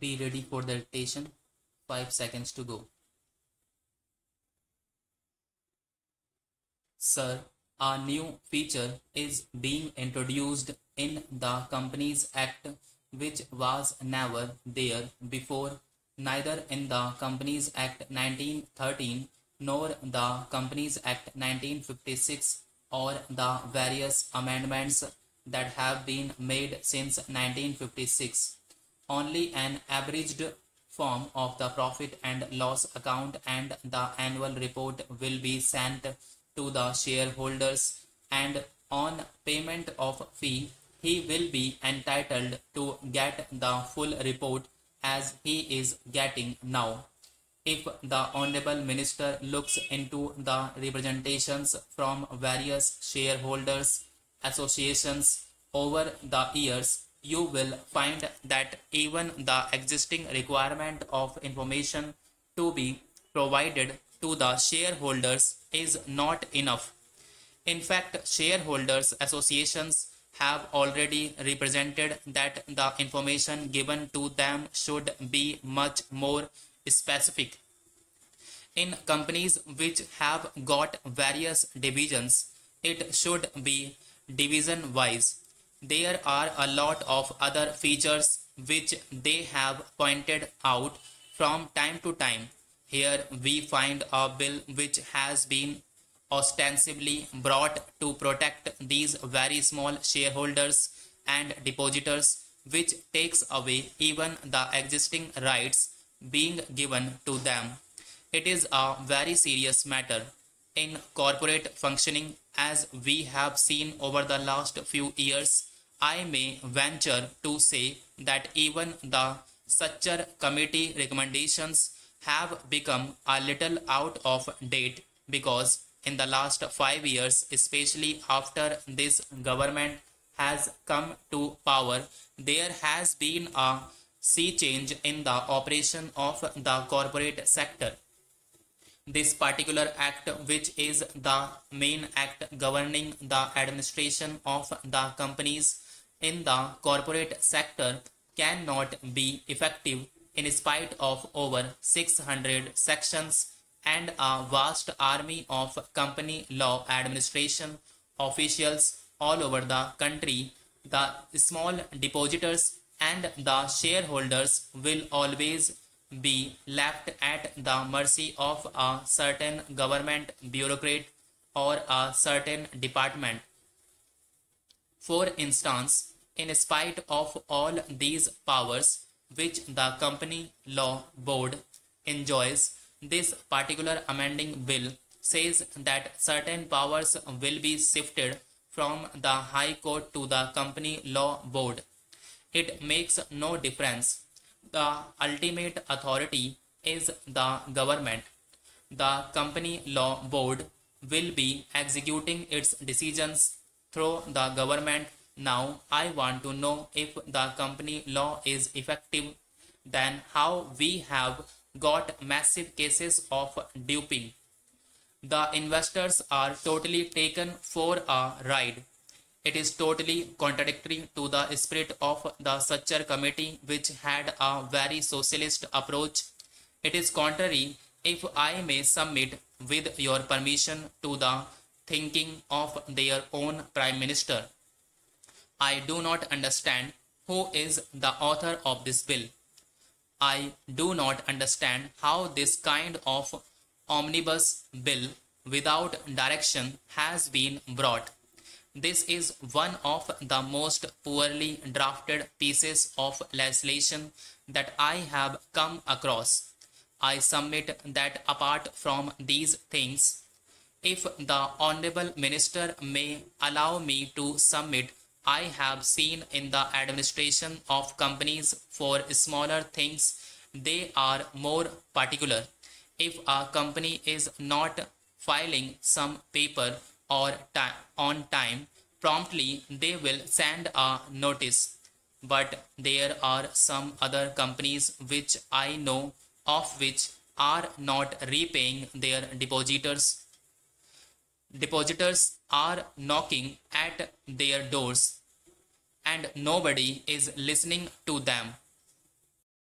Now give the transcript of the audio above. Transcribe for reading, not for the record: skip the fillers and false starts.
Be ready for the dictation. 5 seconds to go. Sir, a new feature is being introduced in the Companies Act which was never there before, neither in the Companies Act 1913 nor the Companies Act 1956 or the various amendments that have been made since 1956. Only an abridged form of the profit and loss account and the annual report will be sent to the shareholders, and on payment of fee he will be entitled to get the full report as he is getting now. If the Honorable Minister looks into the representations from various shareholders associations over the years, you will find that even the existing requirement of information to be provided to the shareholders is not enough. In fact, shareholders associations have already represented that the information given to them should be much more specific. In companies which have got various divisions, it should be division wise. There are a lot of other features which they have pointed out from time to time. Here we find a bill which has been ostensibly brought to protect these very small shareholders and depositors, which takes away even the existing rights being given to them. It is a very serious matter in corporate functioning, as we have seen over the last few years. I may venture to say that even the Structure Committee recommendations have become a little out of date, because in the last 5 years, especially after this government has come to power, there has been a sea change in the operation of the corporate sector. This particular act, which is the main act governing the administration of the companies in the corporate sector, cannot be effective in spite of over 600 sections and a vast army of company law administration officials all over the country. The small depositors and the shareholders will always be left at the mercy of a certain government bureaucrat or a certain department. For instance, in spite of all these powers which the Company Law Board enjoys, this particular amending bill says that certain powers will be shifted from the High Court to the Company Law Board. It makes no difference. The ultimate authority is the government. The Company Law Board will be executing its decisions through the government. Now, I want to know, if the company law is effective, then how we have got massive cases of duping. The investors are totally taken for a ride. It is totally contradictory to the spirit of the Structure Committee, which had a very socialist approach. It is contrary, if I may submit with your permission, to the thinking of their own Prime Minister. I do not understand who is the author of this bill. I do not understand how this kind of omnibus bill without direction has been brought. This is one of the most poorly drafted pieces of legislation that I have come across. I submit that apart from these things, if the Honorable Minister may allow me to submit, I have seen in the administration of companies for smaller things, they are more particular. If a company is not filing some paper or on time, promptly they will send a notice. But there are some other companies which I know of which are not repaying their depositors. Depositors are knocking at their doors and nobody is listening to them.